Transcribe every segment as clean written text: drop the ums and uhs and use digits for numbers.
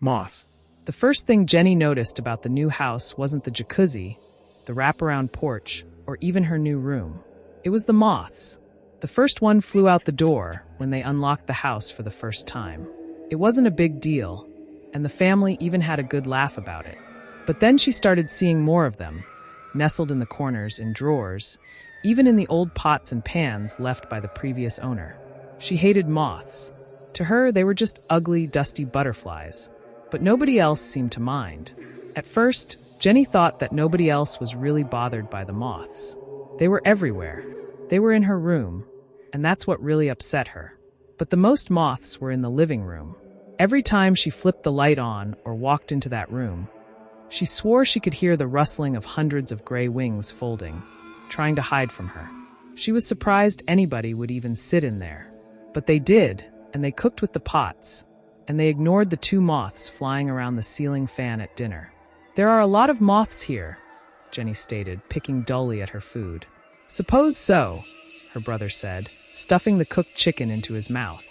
Moth. The first thing Jenny noticed about the new house wasn't the jacuzzi, the wraparound porch, or even her new room. It was the moths. The first one flew out the door when they unlocked the house for the first time. It wasn't a big deal, and the family even had a good laugh about it. But then she started seeing more of them, nestled in the corners, in drawers, even in the old pots and pans left by the previous owner. She hated moths. To her, they were just ugly, dusty butterflies. But nobody else seemed to mind. At first, Jenny thought that nobody else was really bothered by the moths. They were everywhere. They were in her room, and that's what really upset her. But the most moths were in the living room. Every time she flipped the light on or walked into that room, she swore she could hear the rustling of hundreds of gray wings folding, trying to hide from her. She was surprised anybody would even sit in there. But they did, and they cooked with the pots, and they ignored the 2 moths flying around the ceiling fan at dinner. "There are a lot of moths here," Jenny stated, picking dully at her food. "Suppose so," her brother said, stuffing the cooked chicken into his mouth.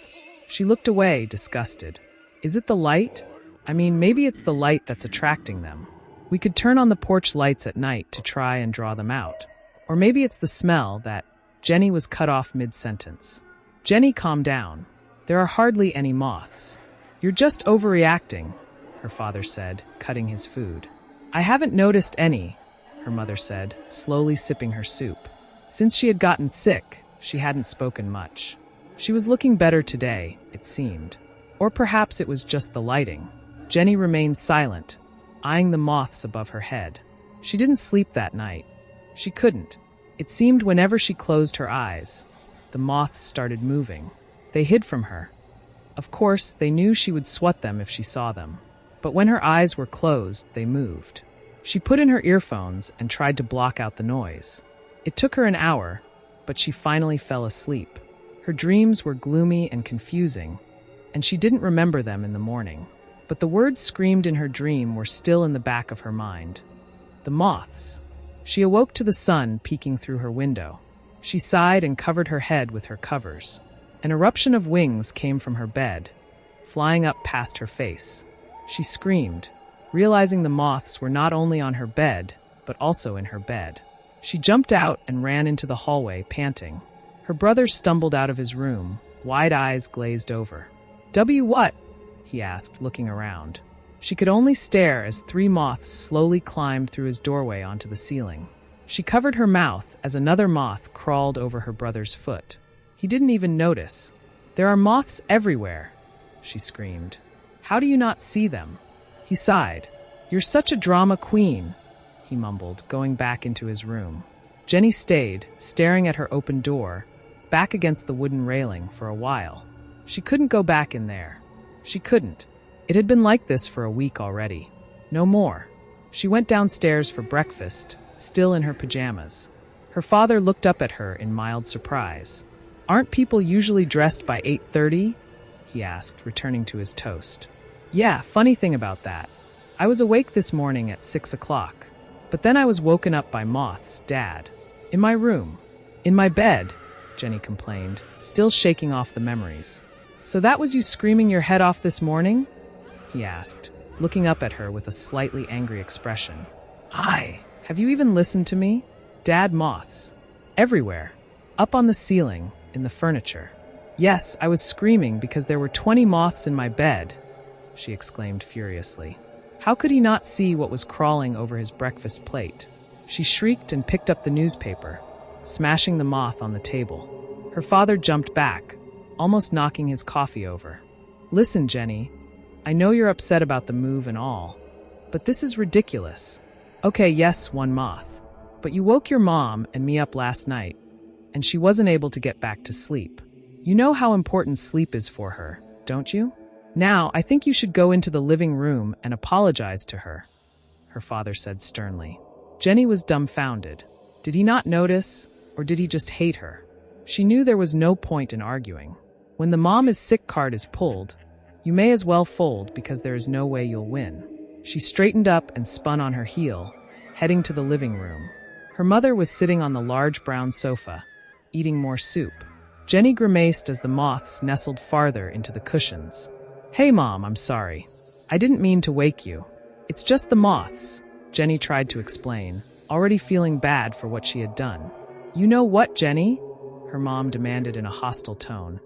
She looked away, disgusted. "Is it the light? I mean, maybe it's the light that's attracting them. We could turn on the porch lights at night to try and draw them out. Or maybe it's the smell that—" Jenny was cut off mid-sentence. "Jenny, calm down. There are hardly any moths. You're just overreacting," her father said, cutting his food. "I haven't noticed any," her mother said, slowly sipping her soup. Since she had gotten sick, she hadn't spoken much. She was looking better today, it seemed. Or perhaps it was just the lighting. Jenny remained silent, eyeing the moths above her head. She didn't sleep that night. She couldn't. It seemed whenever she closed her eyes, the moths started moving. They hid from her. Of course, they knew she would swat them if she saw them. But when her eyes were closed, they moved. She put in her earphones and tried to block out the noise. It took her an hour, but she finally fell asleep. Her dreams were gloomy and confusing, and she didn't remember them in the morning. But the words screamed in her dream were still in the back of her mind. The moths. She awoke to the sun peeking through her window. She sighed and covered her head with her covers. An eruption of wings came from her bed, flying up past her face. She screamed, realizing the moths were not only on her bed, but also in her bed. She jumped out and ran into the hallway, panting. Her brother stumbled out of his room, wide eyes glazed over. What?" he asked, looking around. She could only stare as 3 moths slowly climbed through his doorway onto the ceiling. She covered her mouth as another moth crawled over her brother's foot. He didn't even notice. "There are moths everywhere," she screamed. "How do you not see them?" He sighed. "You're such a drama queen," he mumbled, going back into his room. Jenny stayed, staring at her open door, back against the wooden railing, for a while. She couldn't go back in there. She couldn't. It had been like this for a week already. No more. She went downstairs for breakfast, still in her pajamas. Her father looked up at her in mild surprise. "Aren't people usually dressed by 8:30? He asked, returning to his toast. "Yeah, funny thing about that. I was awake this morning at 6 o'clock. But then I was woken up by moths, Dad. In my room. In my bed," Jenny complained, still shaking off the memories. "So that was you screaming your head off this morning?" he asked, looking up at her with a slightly angry expression. Have you even listened to me? Dad, moths. Everywhere. Up on the ceiling, in the furniture. Yes, I was screaming because there were 20 moths in my bed," she exclaimed furiously. How could he not see what was crawling over his breakfast plate? She shrieked and picked up the newspaper, smashing the moth on the table. Her father jumped back, almost knocking his coffee over. "Listen, Jenny, I know you're upset about the move and all, but this is ridiculous. Okay, yes, 1 moth. But you woke your mom and me up last night, and she wasn't able to get back to sleep. You know how important sleep is for her, don't you? Now, I think you should go into the living room and apologize to her," her father said sternly. Jenny was dumbfounded. Did he not notice, or did he just hate her? She knew there was no point in arguing. When the mom is sick card is pulled, you may as well fold because there is no way you'll win. She straightened up and spun on her heel, heading to the living room. Her mother was sitting on the large brown sofa, eating more soup. Jenny grimaced as the moths nestled farther into the cushions. "Hey, Mom, I'm sorry. I didn't mean to wake you. It's just the moths, Jenny tried to explain, already feeling bad for what she had done. You know what, Jenny? Her mom demanded in a hostile tone.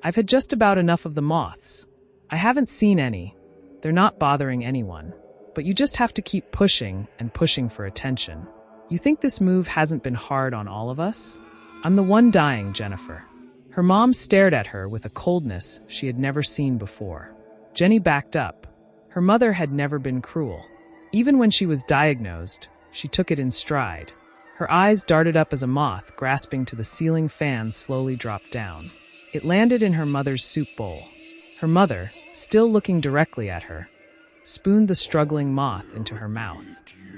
I've had just about enough of the moths. I haven't seen any. They're not bothering anyone. But you just have to keep pushing and pushing for attention. You think this move hasn't been hard on all of us? I'm the one dying, Jennifer. Her mom stared at her with a coldness she had never seen before. Jenny backed up. Her mother had never been cruel. Even when she was diagnosed, she took it in stride. Her eyes darted up as a moth grasping to the ceiling fan slowly dropped down. It landed in her mother's soup bowl. Her mother, still looking directly at her, spooned the struggling moth into her mouth.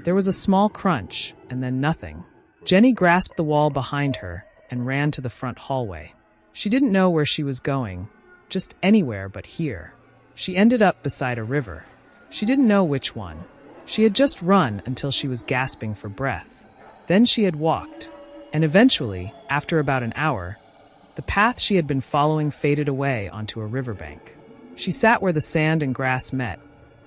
There was a small crunch, and then nothing. Jenny grasped the wall behind her and ran to the front hallway. She didn't know where she was going, just anywhere but here. She ended up beside a river. She didn't know which one. She had just run until she was gasping for breath. Then she had walked, and eventually, after about an hour, the path she had been following faded away onto a riverbank. She sat where the sand and grass met,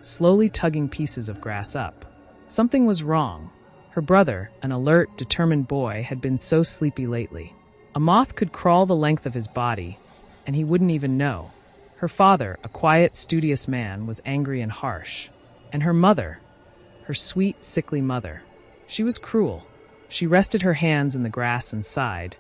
slowly tugging pieces of grass up. Something was wrong. Her brother, an alert, determined boy, had been so sleepy lately. A moth could crawl the length of his body, and he wouldn't even know. Her father, a quiet, studious man, was angry and harsh. And her mother, her sweet, sickly mother, she was cruel. She rested her hands in the grass and sighed,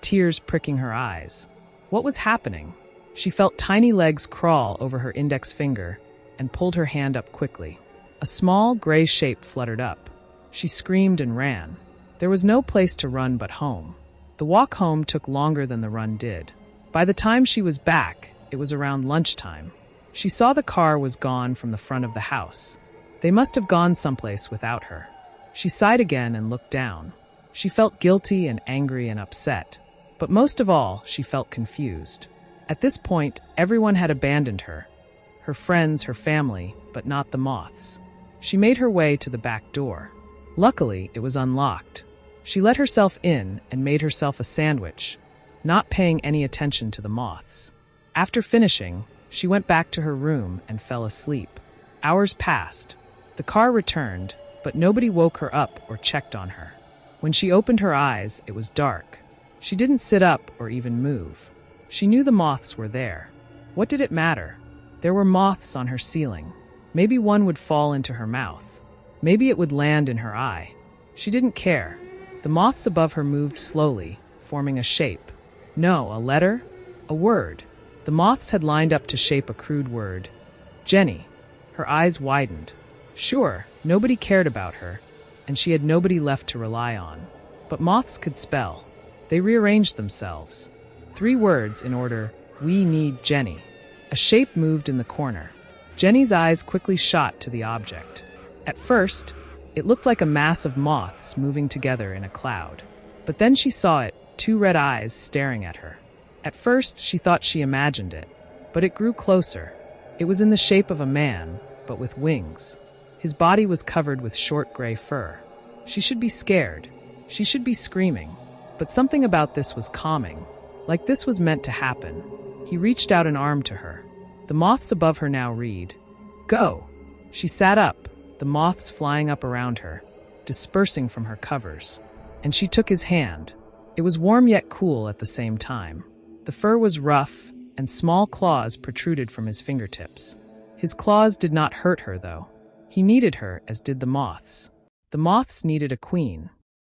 tears pricking her eyes. What was happening? She felt tiny legs crawl over her index finger and pulled her hand up quickly. A small, gray shape fluttered up. She screamed and ran. There was no place to run but home. The walk home took longer than the run did. By the time she was back, it was around lunchtime. She saw the car was gone from the front of the house. They must have gone someplace without her. She sighed again and looked down. She felt guilty and angry and upset. But most of all, she felt confused. At this point, everyone had abandoned her. Her friends, her family, but not the moths. She made her way to the back door. Luckily, it was unlocked. She let herself in and made herself a sandwich, not paying any attention to the moths. After finishing, she went back to her room and fell asleep. Hours passed. The car returned, but nobody woke her up or checked on her. When she opened her eyes, it was dark. She didn't sit up or even move. She knew the moths were there. What did it matter? There were moths on her ceiling. Maybe one would fall into her mouth. Maybe it would land in her eye. She didn't care. The moths above her moved slowly, forming a shape. No, a letter? A word. The moths had lined up to shape a crude word. Jenny. Her eyes widened. Sure, nobody cared about her, and she had nobody left to rely on. But moths could spell. They rearranged themselves. 3 words in order, we need Jenny. A shape moved in the corner. Jenny's eyes quickly shot to the object. At first, it looked like a mass of moths moving together in a cloud. But then she saw it, 2 red eyes staring at her. At first, she thought she imagined it, but it grew closer. It was in the shape of a man, but with wings. His body was covered with short gray fur. She should be scared. She should be screaming. But something about this was calming, like this was meant to happen. He reached out an arm to her. The moths above her now read, "Go." She sat up, the moths flying up around her, dispersing from her covers. And she took his hand. It was warm yet cool at the same time. The fur was rough, and small claws protruded from his fingertips. His claws did not hurt her, though. He needed her, as did the moths. The moths needed a queen.